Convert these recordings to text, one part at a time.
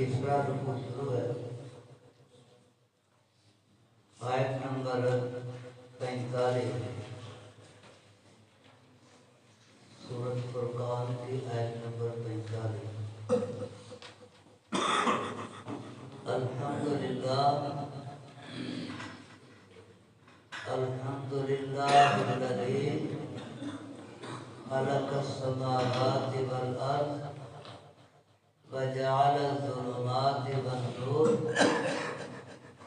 تیسرا رکوع شروع ہے، آیت نمبر 45، سورۃ فرقان کی آیت نمبر 45۔ الحمدللہ الذی خلق السماوات والارض وجعل الظلمات والنور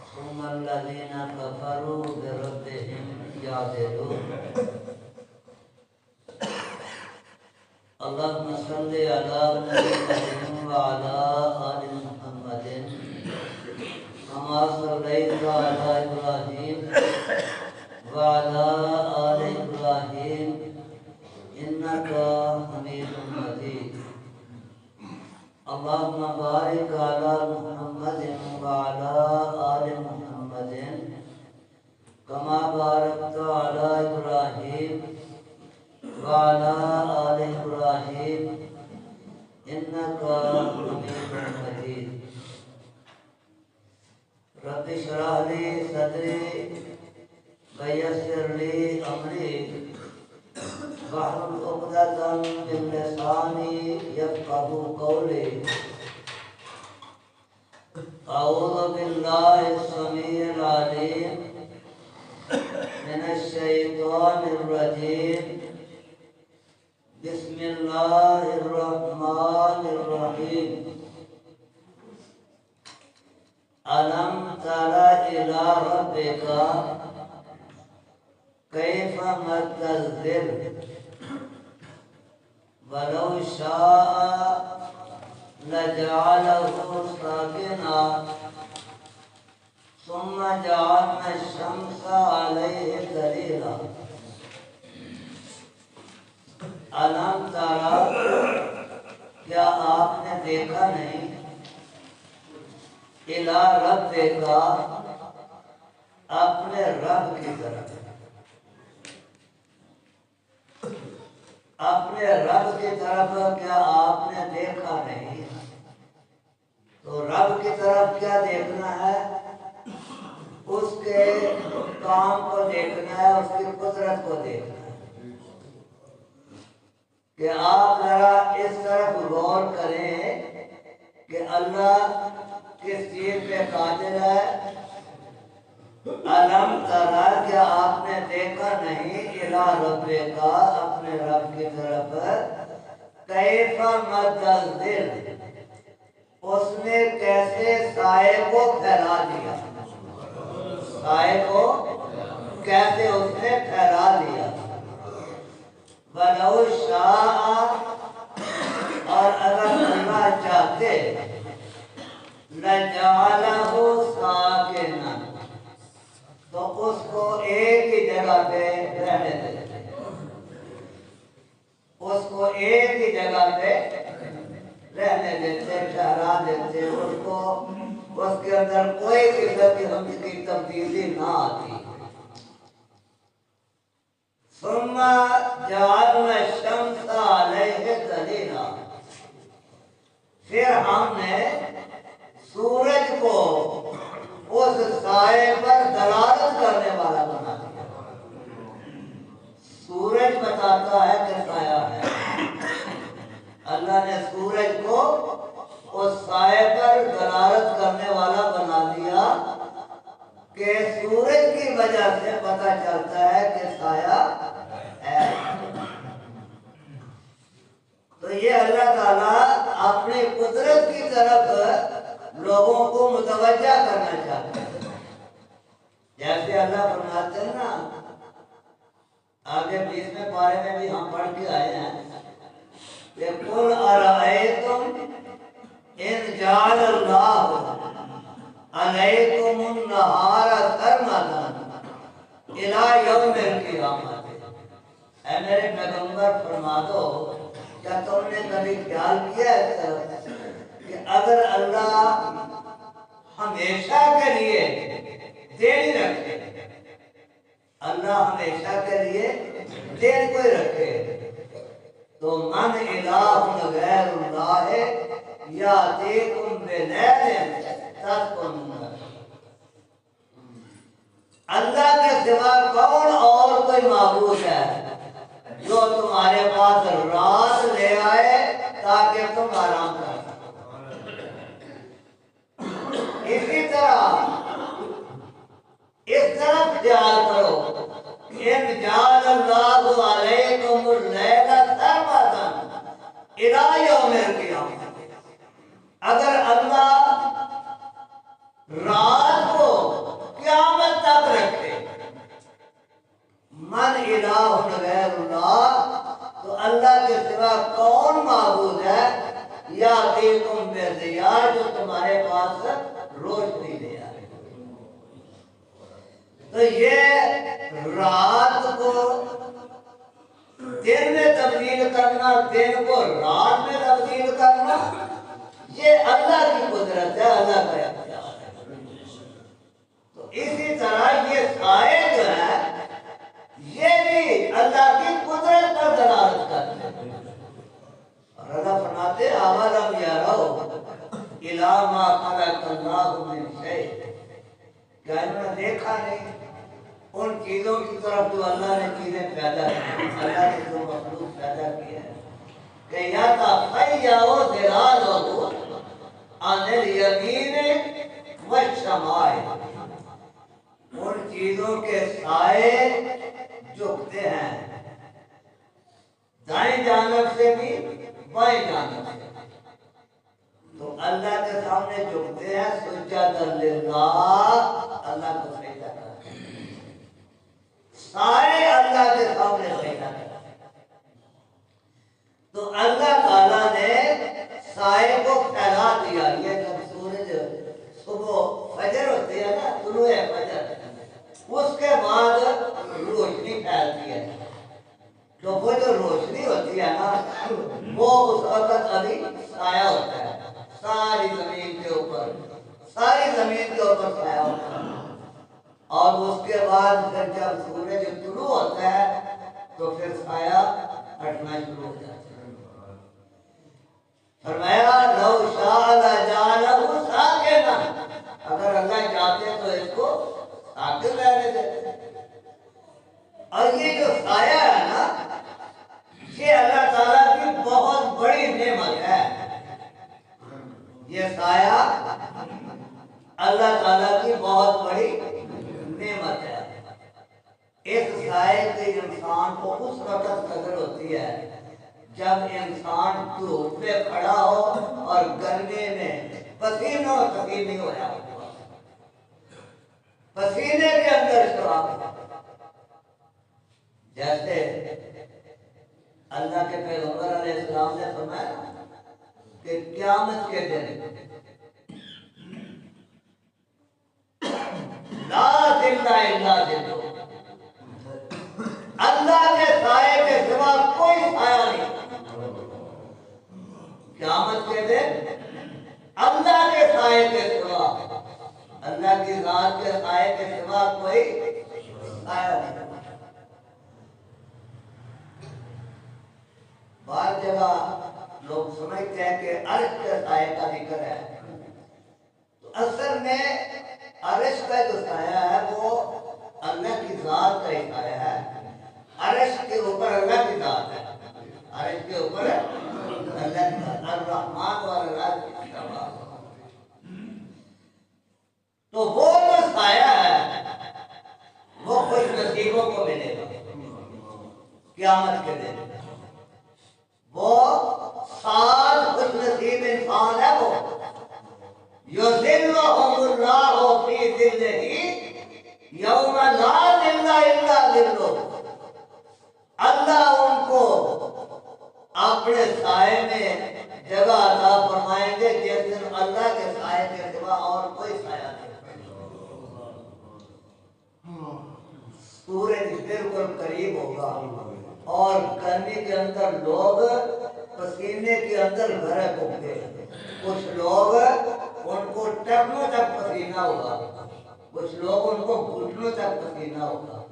ثم الذین کفروا بربهم یعدلون۔ اللہم صلی علی محمد وعلی آل محمد کما صلیت علی ابراہیم وعلی آل ابراہیم انک حمید مجید۔ اللہم بارک علی محمد وعلی آل محمد کما بارکت علی ابراہیم وعلی آل ابراہیم انک حمید مجید۔ رب اشرح لی صدری ویسر لی امری واحلل عقدۃ من لسانی یفقہوا قولی۔ اعوذ باللہ السمیع العلیم من الشیطان الرجیم، بسم اللہ الرحمن الرحیم۔ الم تر الی ربک کیف مد الظل ولو شاء لجعله ساکنا ثم جعلنا الشمس علیہ دلیلا۔ الم ترى، کیا آپ نے دیکھا نہیں، الی ربک، اپنے رب کی طرف، اپنے رب کی طرف کیا آپ نے دیکھا نہیں؟ تو رب کی طرف کیا دیکھنا ہے؟ اس کے کام کو دیکھنا ہے، اس کی قدرت کو دیکھنا ہے۔ کہ آپ ذرا اس طرف غور کریں کہ اللہ کس چیز پہ قادر ہے۔ الم ترى، کیا آپ نے دیکھا نہیں، الی ربک، اپنے رب کی طرف، کیف مد الظل، اس نے کیسے سائے کو پھیلا دیا، سائے کو کیسے اس نے پھیلا دیا۔ وَلَوْ شَاءَ، اور اگر اللہ چاہتے، لَجَعَلَهُ سَاكِنًا، تو اس کو ایک ہی جگہ پہ رہنے دیتے، اس کو ایک ہی جگہ پہ رہنے دیتے، ٹھہرا دیتے، اس کو، اس کے اندر کوئی قسم کی تبدیلی نہ آتی۔ ثم جعلنا الشمس علیہ دلیلا، پھر ہم نے سورج کو اس سائے پر دلالت کرنے والا بنا دیا۔ سورج بتاتا ہے کہ سایہ ہے، اللہ نے سورج کو اس سائے پر دلالت کرنے والا بنا دیا کہ سورج کی وجہ سے پتہ چلتا ہے کہ سایہ ہے۔ تو یہ اللہ تعالیٰ اپنی قدرت کی طرف لوگوں کو متوجہ کرنا چاہتے ہیں۔ جیسے اللہ فرماتے ہیں نا، آگے 20ویں پارے میں بھی ہم پڑھ کے آئے ہیں کہ قُلْ أَرَأَيْتُمْ إِنْ جَعَلَ اللَّهُ عَلَيْكُمُ النَّهَارَ سَرْمَدًا إِلَى يَوْمِ الْقِيَامَةِ۔ اے میرے پیغمبر فرما دو، کیا تم نے کبھی خیال کیا ہے کہ اگر اللہ ہمیشہ کے لیے دین رکھے، اللہ ہمیشہ کے لیے دین کوئی رکھے، تو من الہ غیر اللہ یاتیکم اللہ کے سوا کون اور کوئی معبود ہے جو تمہارے پاس رات لے آئے تاکہ تم آرام کر سکو؟ اسی طرح اس طرف خیال کرو ان جعل اللہ علیکم اللیل سرمدا الی یوم القیامہ، اگر اللہ رات کو قیامت تک رکھے من الہ غیر اللہ، تو اللہ کے سوا کون معبود ہے یا تم بے ضیا جو تمہارے پاس روشنی لے آئے؟ تو یہ رات کو دن میں تبدیل کرنا، دن کو رات میں تبدیل کرنا، یہ اللہ کی قدرت ہے، اللہ کا اختیار ہے۔ تو اسی طرح یہ سائے جو ہے یہ بھی اللہ کی قدرت پر دلالت کرتے ہیں۔ اور اللہ فرماتے ہیں اَوَلَمْ يَرَوْا إِلَىٰ مَا خَلَقَ اللَّهُ مِنْ شَيْءٍ، کیا انہوں نے دیکھا نہیں ان چیزوں کی طرف جو اللہ نے چیزیں پیدا کی، اللہ نے جو مخلوق پیدا کیا ہے، کہ یَتَخَیَّرُ ظِلَالُهُ عَنِ الْيَمِینِ وَالشَّمَائِلِ، ان چیزوں کے سائے جھکتے ہیں دائیں جانب سے بھی بائیں جانب سے، تو اللہ کے سامنے جھکتے ہیں سجدہ للہ، اللہ کو سجدہ کرتے ہیں، سائے اللہ کے سامنے سجدہ کرتے ہیں۔ تو اللہ تعالیٰ نے سائے کو پھیلا دیا، یہ جب سورج صبح فجر ہوتی ہے نا، طلوع فجر، اس کے بعد روشنی پھیلتی ہے، تو وہ جو روشنی ہوتی ہے نا وہ اس وقت ابھی سایہ ہوتا ہے، ساری زمین کے اوپر، ساری زمین کے اوپر سایہ ہوتا ہے، اور اس کے بعد پھر جب سورج طلوع ہوتا ہے تو پھر سایہ ہٹنا شروع ہو جاتا ہے۔ فرمایا لو شاء لجعلہ ساکنا، اگر اللہ چاہتے تو اس کو ساکن رہنے دیتے۔ اور یہ جو سایہ ہے نا یہ اللہ تعالیٰ کی بہت بڑی نعمت ہے، یہ سایہ اللہ تعالیٰ کی بہت بڑی نعمت ہے۔ اس سائے کی انسان کو اس وقت قدر ہوتی ہے جب انسان دھوپ میں کھڑا ہو اور گرمی میں پسینہ پسینے ہو جائے، پسینے کے اندر شراب، جیسے اللہ کے پیغمبر علیہ السلام نے فرمایا کہ قیامت کے دن لا ظل الا ظلہ، اللہ کے سائے کے سوا کوئی سایہ نہیں۔ قیامت کے دن اللہ کے سائے کے سوا، اللہ کی ذات کے سائے کے سوا کوئی سایہ نہیں۔ بعض جگہ لوگ سمجھتے ہیں کہ عرش کے سائے کا ذکر ہے، تو اصل میں عرش کا جو سایہ ہے وہ اللہ کی ذات کا ہی سایہ ہے، عرش کے اوپر اللہ کی ذات ہے، عرش کے اوپر اللہ کی ذات، الرحمن والعرش استوى، تو وہ جو سایہ ہے وہ خوش نصیبوں کو ملے گا قیامت کے دن، وہ سات خوش نصیب انسان ہے، وہ یذلھم اللہ فی ظلہ یوم لا ظل الا ظلہ، اللہ ان کو اپنے سائے میں جگہ عطا فرمائیں گے جس دن اللہ کے سائے کے سوا اور کوئی سایہ نہیں۔ سورج بالکل قریب ہوگا اور گرمی کے اندر لوگ پسینے کے اندر غرق ہوں گے، کچھ لوگ ان کو ٹخنوں تک پسینہ ہوگا، کچھ لوگ ان کو گھٹنوں تک پسینہ ہوگا،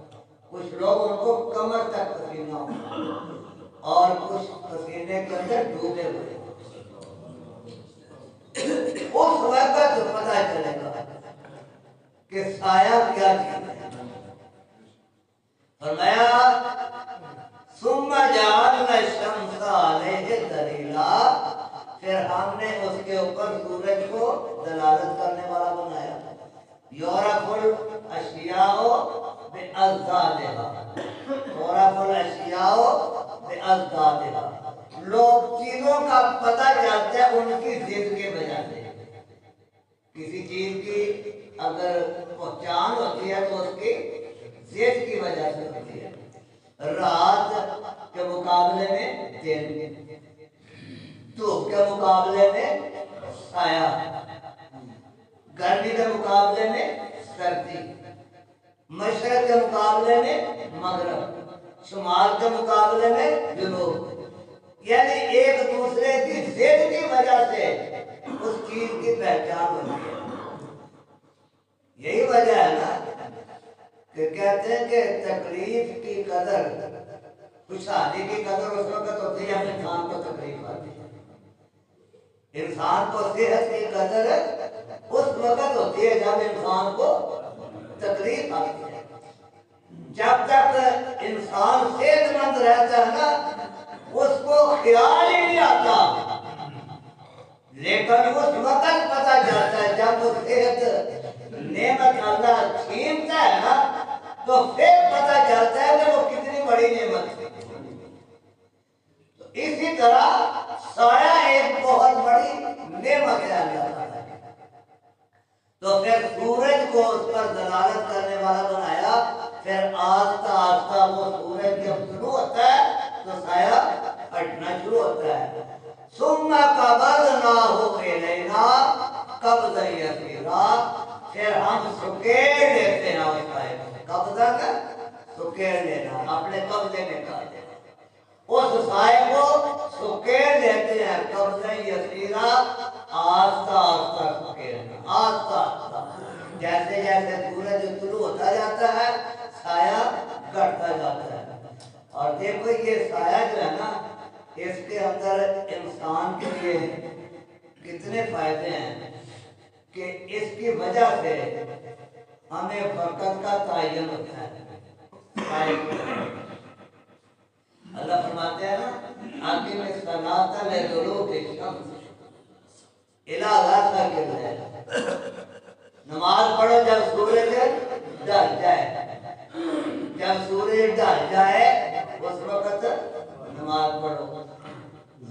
کچھ لوگ ان کو کمر تک پسینہ ہوگا، اور کچھ پسینے کے اندر ڈوبے ہوئے۔ اس پھر ہم نے اس کے اوپر سورج کو دلالت کرنے والا بنایا. یعرف الاشیاء بأضدادها، یعرف الاشیاء بأضدادها. لوگ چیزوں کا پتہ چلتا ہے ان کی ضد کے وجہ سے. کسی چیز کی اگر پہچان ہوتی ہے تو اس کی ضد کی وجہ سے ہوتی ہے. رات کے مقابلے میں دن، دھوپ کے مقابلے میں سایہ، گرمی کے مقابلے میں سردی، مشرق کے مقابلے میں مغرب، شمال کے مقابلے میں جنوب. یعنی ایک دوسرے کی ضد کی وجہ سے اس چیز کی پہچان ہوتی ہے. یہی وجہ ہے نا کہ کہتے ہیں کہ تکلیف کی قدر، خوشحالی کی قدر اس وقت ہوتی ہے جب انسان کو تکلیف آتی ہے. انسان کو صحت کی قدر اس وقت ہوتی ہے جب انسان کو تکلیف آتی ہے. جب تک انسان صحت مند رہتا ہے نا اس کو خیال ہی نہیں آتا، لیکن اس وقت پتہ چلتا ہے جب وہ صحت نعمت اللہ چھینتا ہے نا تو پھر پتہ چلتا ہے کہ وہ کتنی بڑی نعمت ہے. اسی طرح سایہ ایک بہت بڑی نعمت ہے اللہ تعالیٰ کی. تو پھر سورج کو اس پر دلالت کرنے والا بنایا. پھر آہستہ آہستہ وہ سورج جب شروع ہوتا ہے تو سایہ ہٹنا شروع ہوتا ہے. ثم قبضناہ الینا قبضا یسیرا، پھر ہم سکیڑ لیتے ہیں اس سایہ کو. قبضہ کا سکیڑ لینا، اپنے قبضے میں کر لینا. اس سائے کو سکیڑ لیتے ہیں قبضہ یسیرا، آہستہ آہستہ سکیڑنا، آہستہ آہستہ. جیسے جیسے سورج طلوع ہوتا جاتا ہے سایہ گھٹتا جاتا ہے. اور دیکھو یہ سایہ جو ہے نا اس کے اندر انسان کے لیے کتنے فائدے ہیں کہ اس کی وجہ سے ہمیں برکت کا تعین ہوتا ہے. اللہ فرماتے ہیں نا اقیم الصلاۃ لدلوک الشمس الی غسق الليل، نماز پڑھو جب سورج ڈھل جائے. جب سورج ڈھل جائے اس وقت نماز پڑھو.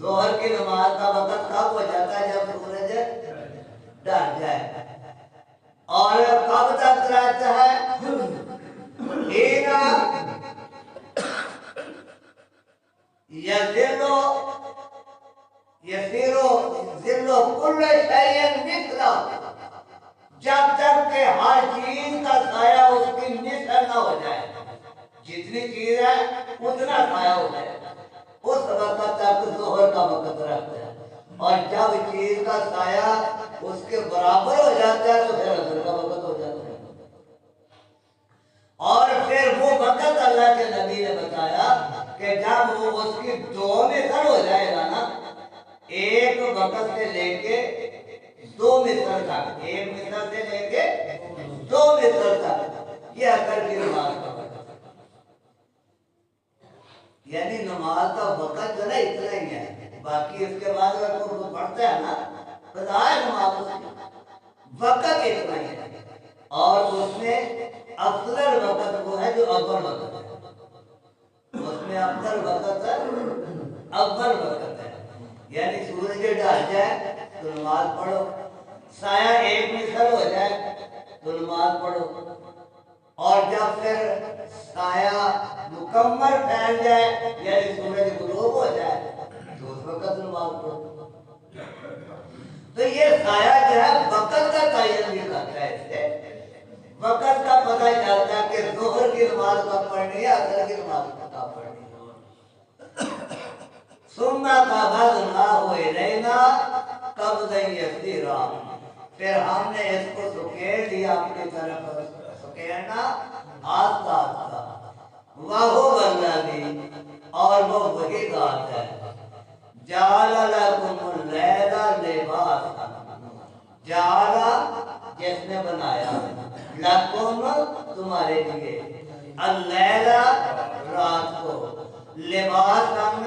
ظہر کی نماز کا وقت کب ہو جاتا ہے؟ جب سورج ڈھل جائے. اور کب تک رہتا ہے؟ ہینا یذلو یسیرو ذلو کل شیء مثلا، جب تک کہ ہر چیز کا سایہ اس کی مثل نہ ہو جائے. جتنی چیز ہے اتنا سایہ ہو جائے اس وقت تک ظہر کا وقت رہتا ہے. اور جب چیز کا سایہ اس کے برابر ہو جاتا ہے تو پھر عصر کا وقت ہو جاتا ہے. اور پھر وہ وقت اللہ کے نبی نے بتایا کہ جب وہ اس کی دو مثل ہو جائے گا نا، ایک وقت سے لے کے دو مثل تک، ایک مثل سے لے کے دو مثل تک، یہ عصر کی نماز کا وقت. یعنی نماز کا وقت جو ہے اتنا ہی ہے. باقی اس کے بعد اگر کوئی پڑھتا ہے نا بتایا نماز اس کی وقت اتنا ہی ہے. اور اس میں افضل وقت وہ ہے جو اول وقت ہے. اس میں افضل وقت ہے اول وقت ہے. یعنی سورج ڈھل جائے تو نماز پڑھو، سایہ ایک مثل ہو جائے تو نماز پڑھو. اور جب پھر سایہ مکمل پھیل جائے یعنی سورج غروب ہو جائے تو اس وقت نماز پڑھو. تو یہ سایہ جو ہے وقت کا تعین بھی کرتا ہے. اس سے وقت کا پتہ چلتا ہے کہ ظہر کی نماز کب پڑھنی ہے، عصر کی نماز کب پڑھنی ہے. ثم قبضناہ الینا قبضا یسیرا، پھر ہم نے اس کو سکیڑ لیا اپنی طرف. سکیڑنا آہستہ آہستہ. وَهُوَ الَّذِي، اور وہ وہی ذات ہے، جَعَلَ لَكُمُ اللَّيْلَ لِبَاسًا، جَعَلَ جس نے بنایا، لَكُمْ تمہارے لیے، اللیلہ رات کو، لباساً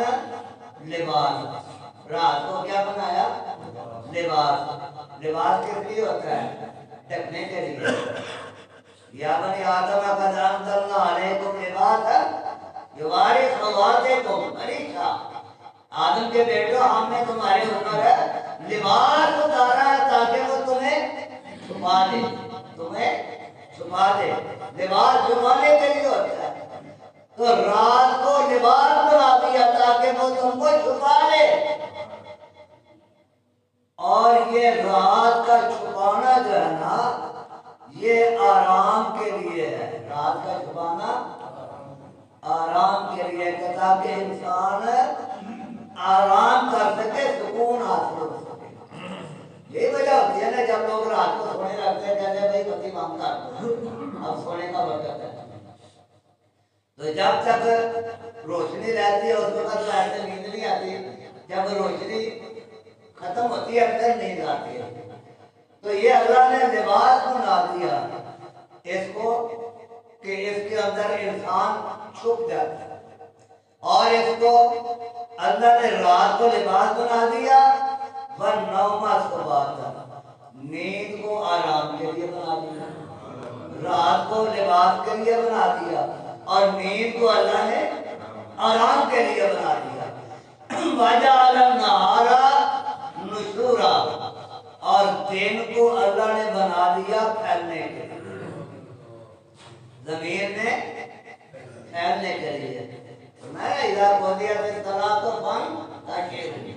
لباس، رات کو کیا بنایا؟ لباس۔ لباس کس لیے ہوتا ہے؟ ڈھکنے کے لیے۔ یا بنی آدم قد انزلنا علیکم لباسا یواری سوآتکم، علیشا آدم کے بیٹو ہم نے تمہارے اوپر لباس اتارا ہے تاکہ وہ تمہیں چھپا دے، تمہیں چھپا دے۔ لباس چھپانے کے لیے ہوتا ہے، تو رات کو لباس بنا دیا تاکہ وہ تم کو چھپا لے۔ اور یہ رات کا چھپانا جو ہے نا یہ آرام کے لیے ہے۔ رات کا چھپانا آرام کے لیے کہ تاکہ انسان آرام کر سکے، سکون حاصل ہو سکے۔ یہی وجہ ہوتی ہے نا جب لوگ رات کو سونے لگتے ہیں، کہتے ہیں بھائی بتی بند کر دو، اب سونے کا وقت ہے۔ تو جب تک روشنی رہتی ہے اس وقت تو ایسے نیند نہیں آتی، جب روشنی ختم ہوتی ہے پھر نیند آتی ہے۔ تو یہ اللہ نے لباس بنا دیا اس کو کہ اس کے اندر انسان چھپ جاتا ہے، اور اس کو اللہ نے رات کو لباس بنا دیا، وَالنَّوْمَ سُبَاتًا، نیند کو آرام کے لیے بنا دیا۔ رات کو لباس کے لیے بنا دیا اور نیند کو اللہ نے آرام کے لیے بنا دیا۔ وَجَعَلَ النَّهَارَ نُشُورًا، اور دن کو اللہ نے بنا دیا پھیلنے کے لیے، زمین میں پھیلنے کے لیے۔ میں اذا قضیت الصلاۃ فانتشروا،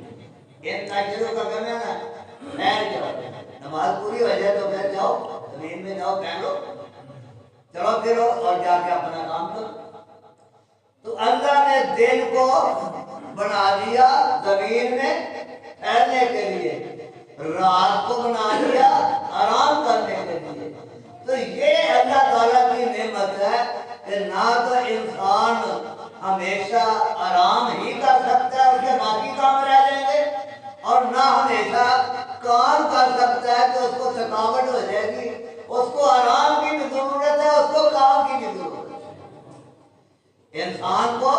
انتشروا کا کہنا ہے پھیل جاؤ، نماز پوری ہو جائے تو پھر جاؤ زمین میں، جاؤ پھیلو، چلو پھرو اور جا کے اپنا کام کرو۔ تو اللہ نے دن کو بنا دیا زمین میں پھیلنے کے لیے، رات کو بنا دیا آرام کرنے کے لیے۔ تو یہ اللہ تعالیٰ کی نعمت ہے کہ نہ تو انسان ہمیشہ آرام ہی کر سکتا ہے، اس کے باقی کام رہ جائیں گے، اور نہ ہمیشہ کام کر سکتا ہے تو اس کو تھکاوٹ ہو جائے گی۔ اس کو آرام کی بھی ضرورت ہے، اس کو کام کی بھی ضرورت ہے۔ انسان کو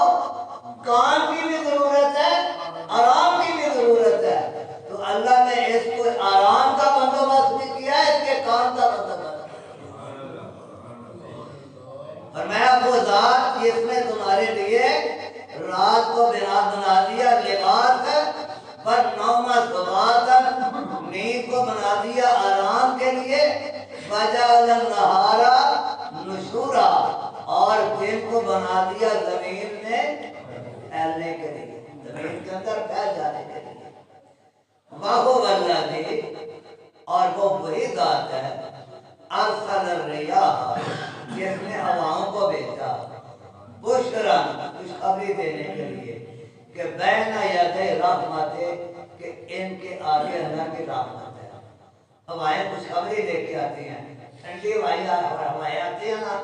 کام کی بھی ضرورت ہے، آرام کی بھی ضرورت ہے۔ تو اللہ نے اس کو آرام کا بندوبست بھی کیا ہے، اس کے کام کا بندوبست۔ اور میں وہ ذات جس نے تمہارے لیے رات کو بنا دیا لباس، وَالنَّوْمَ سُبَاتًا، نیند کو بنا دیا آرام کے لیے، وَجَعَلَ النَّهَارَ نُشُورًا، اور دن کو بنا دیا زمین میں پھیلنے کے لیے، زمین کے اندر پھیل جانے کے لیے۔ وَهُوَ الَّذِي، اور وہ وہی ذات ہے، أَرْسَلَ الرِّيَاحَ، جس نے ہواؤں کو بھیجا، بشراً، خوشخبری دینے کے لیے، کہ بین یدی رحمت، کہ ان کے آگے اللہ کی رحمت ہے۔ ہوائیں خوشخبری لے کے آتی ہیں، ٹھنڈی ہوائیں آتی ہیں نا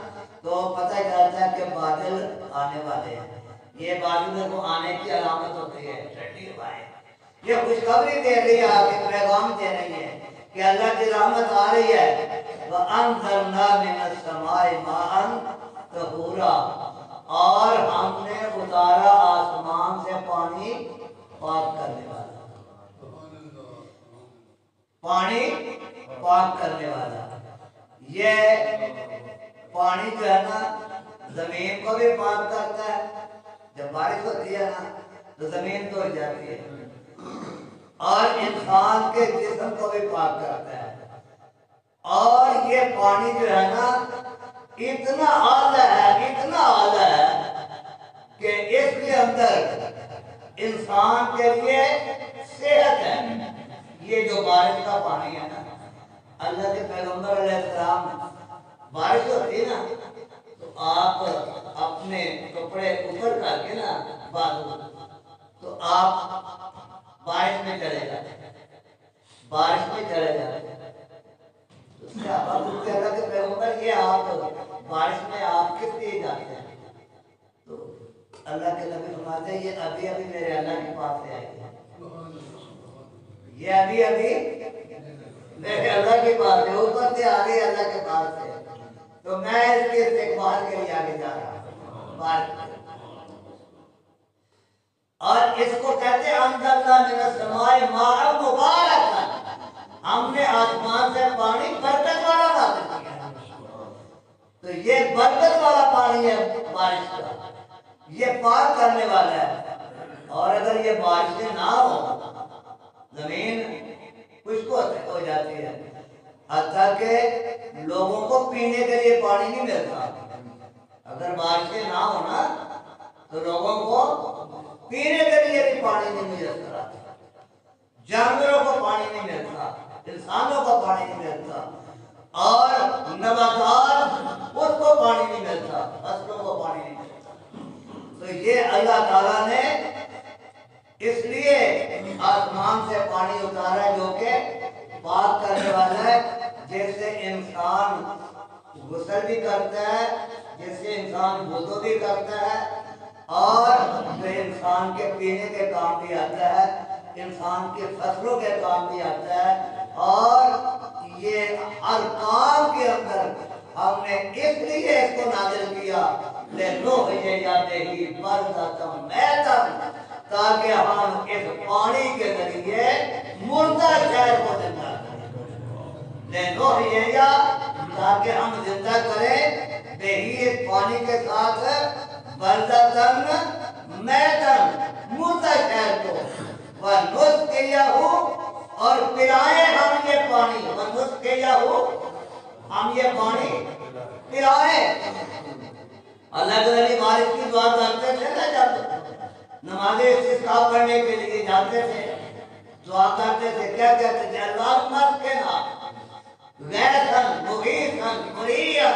تو پتہ چلتا ہے کہ بادل آنے والے ہیں، یہ بادل کو آنے کی علامت ہوتی ہے ٹھنڈی ہوائیں۔ یہ خوشخبری دے رہی ہے، آگے پیغام دے رہی ہے کہ اللہ کی رحمت آ رہی ہے۔ وَأَنزَلْنَا مِنَ السَّمَاءِ مَاءً طَهُورًا، اور ہم نے اتارا آسمان سے پانی پاک کرنے والا، پانی پاک کرنے والا۔ یہ پانی جو ہے نا زمین کو بھی پاک کرتا ہے، جب بارش ہوتی ہے نا تو زمین دھل جاتی ہے، اور انسان کے جسم کو بھی پاک کرتا ہے۔ اور یہ پانی جو ہے نا اتنا اعلیٰ ہے، اتنا اعلیٰ ہے کہ اس کے اندر انسان کے لیے صحت ہے۔ یہ جو بارش کا پانی ہے نا، اللہ کے پیغمبر علیہ السلام، بارش ہوتی ہے نا تو آپ اپنے کپڑے اوپر کر کے نا بازو، تو آپ بارش میں چلے جاتے، بارش میں چلے جاتے۔ اللہ کے پیغمبر یہ آپ بارش میں آپ کس لیے جاتے ہیں؟ تو اللہ کے نبی فرماتے ہیں یہ ابھی ابھی میرے اللہ کے پاس سے آئی ہے، یہ ابھی ابھی میرے اللہ کے پاس ہے، اوپر سے آ رہی اللہ کے پاس سے، تو میں اس کے استقبال کے لیے آگے جا رہا ہوں۔ اور اس کو کہتے ہیں انزلنا من السماء ماء مبارکا، ہم نے آسمان سے پانی برکت والا نازل کیا۔ تو یہ برکت والا پانی ہے بارش کا، یہ پاک کرنے والا ہے۔ اور اگر یہ بارشیں نہ ہو زمین خشک ہو جاتی ہے، حتیٰ کہ لوگوں کو پینے کے لیے پانی نہیں ملتا۔ اگر بارشیں نہ ہو نا تو لوگوں کو پینے کے لیے بھی پانی نہیں ملتا، جانوروں کو پانی نہیں ملتا، انسانوں کو پانی نہیں ملتا، اور نباتات اس کو پانی نہیں ملتا، فصلوں کو پانی نہیں ملتا۔ تو یہ اللہ تعالیٰ نے اس لیے آسمان سے پانی اتارا ہے جو کہ پاک کرنے والا ہے، جیسے انسان غسل بھی کرتا ہے، جیسے انسان وضو بھی کرتا ہے، اور جو انسان کے پینے کے کام بھی آتا ہے، انسان کے فصلوں کے کام بھی آتا ہے۔ اور یہ ہر کام کے اندر ہم نے اس لیے اس کو نازل کیا لِنُحْيِيَ بَلْدَةً مَيْتًا، تاکہ ہم اس پانی کے ذریعے مردہ شہر کو زندہ کریں۔ لِنُحْيِيَ، تاکہ ہم زندہ کریں بہی اس پانی کے ساتھ بلدتاً میتاً، مردہ شہر کو، وَنُسْقِيَهُ، اور پلائیں ہم یہ پانی، وَنُسْقِيَهُ، ہم یہ پانی پلائیں۔ اللہ کے نبی بارش کی دعا کرتے تھے نا، جب نماز استسقاء پڑھنے کے لیے جاتے تھے دعا کرتے تھے، کیا کہتے تھے؟ اللہم اسقنا غیثاً مغیثاً مریعاً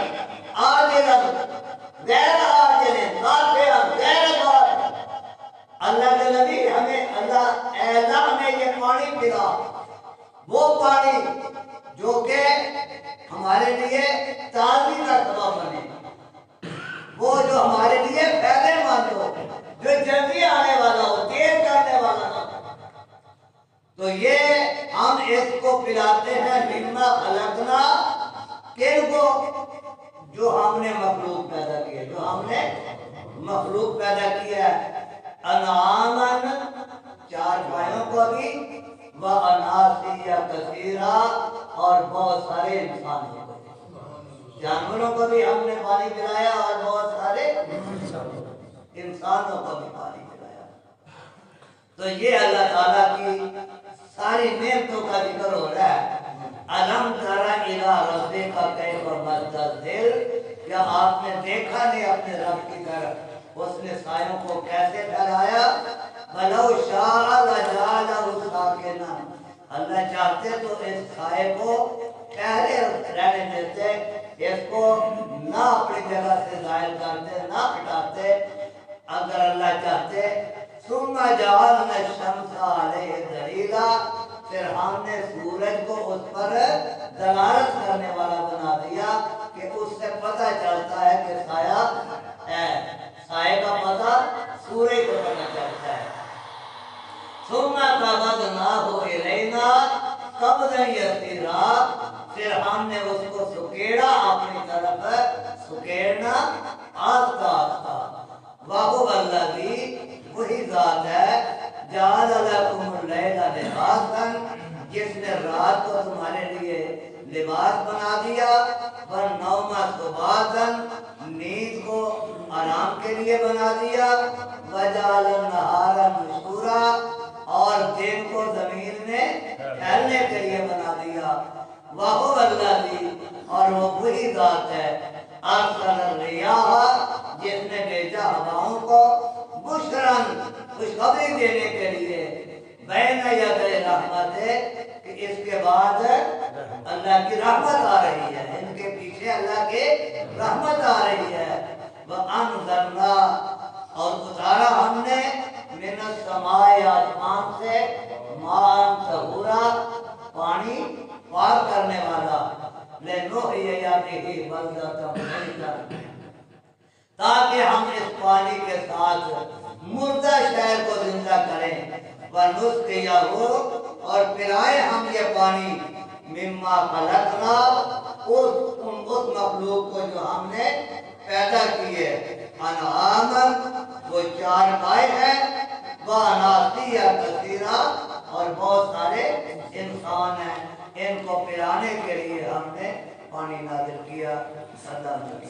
عاجلاً غیر عاجل نافعاً غیر ضار۔ اللہ کے نبی ہمیں اے اللہ ہمیں یہ پانی پلا، وہ پانی جو کہ ہمارے لیے تازگی کا سبب بنے، وہ جو ہمارے لیے فائدے مند ہو، جو جلدی آنے والا ہو، دیر کرنے والا نہ ہو۔ تو یہ ہم اس کو پلاتے ہیں مما خلقنا، کن کو؟ جو ہم نے مخلوق پیدا کیا، جو ہم نے مخلوق پیدا کیا ہے، انعاماً، چار بھائیوں کو بھی، واناسیا کثیرا، اور بہت سارے انسانوں کو بھی، جانوروں کو بھی ہم نے پانی پلایا اور بہت سارے انسانوں کو بھی پانی پلایا۔ تو یہ اللہ تعالیٰ کی ساری نعمتوں کا ذکر ہو رہا ہے۔ الم تر الی ربک کیف مد الظل، کیا آپ نے دیکھا نہیں اپنے رب کی طرف، اس نے سایوں کو کیسے پھیلایا؟ ولو شاء لجعلہ ساکنا، اللہ چاہتے تو اس سائے کو ٹھہرے رہنے دیتے، اس کو نہ اپنی جگہ سے زائل کرتے، نہ ہٹاتے، اگر اللہ چاہتے۔ ثم جعلنا الشمس علیہ دلیلا، پھر ہم نے سورج کو اس پر دلالت کرنے والا بنا دیا کہ اس سے پتہ چلتا ہے کہ سایہ ہے، سائے کا پتہ سورج کو پتہ چلتا ہے۔ ثم قبضناہ الینا قبضا یسیرا، پھر ہم نے اس کو سکیڑا اپنی طرف، سکیڑنا آہستہ آہستہ۔ وَهُوَ الَّذِي، وہی ذات ہے، جعل لَكُمُ اللَّيْلَ لِبَاسًا، جس نے رات کو تمہارے لیے لباس بنا دیا، وَالنَّوْمَ سُبَاتًا، نیند کو آرام کے لیے بنا دیا، وَجَعَلَ النَّهَارَ نُشُورًا، اور دن کو زمین میں پھیلنے کے لیے بنا دیا۔ وَهُوَ الَّذِي، اور وہ وہی ذات ہے، أَرْسَلَ الرِّيَاحَ، جس نے بھیجا ہواؤں کو، بشراً، خوشخبری دینے کے لیے، بین یدی رحمت، کہ اس کے بعد اللہ کی رحمت آ رہی ہے، ان کے پیچھے اللہ کی رحمت آ رہی ہے۔ وَأَنزَلْنَا، اور اتارا ہم نے، من السماء، آسمان سے، ماءً طہورا، پانی پاک کرنے والا، لِنُحْيِیَ بِهِ بَلْدَةً مَیْتًا، تاکہ ہم اس پانی کے ساتھ مردہ شہر کو زندہ کریں، وَنُسْقِيَهُ، اور پلائیں ہم یہ پانی، مما خلقنا، اس مخلوق کو جو ہم نے پیدا کی ہے، انعاماً، وہ چار پائے ہیں، وَأَنَاسِيَّ كَثِيرًا، اور بہت سارے انسان ہیں، ان کو پلانے کے لیے ہم نے پانی نازل کیا۔ اللہ نبی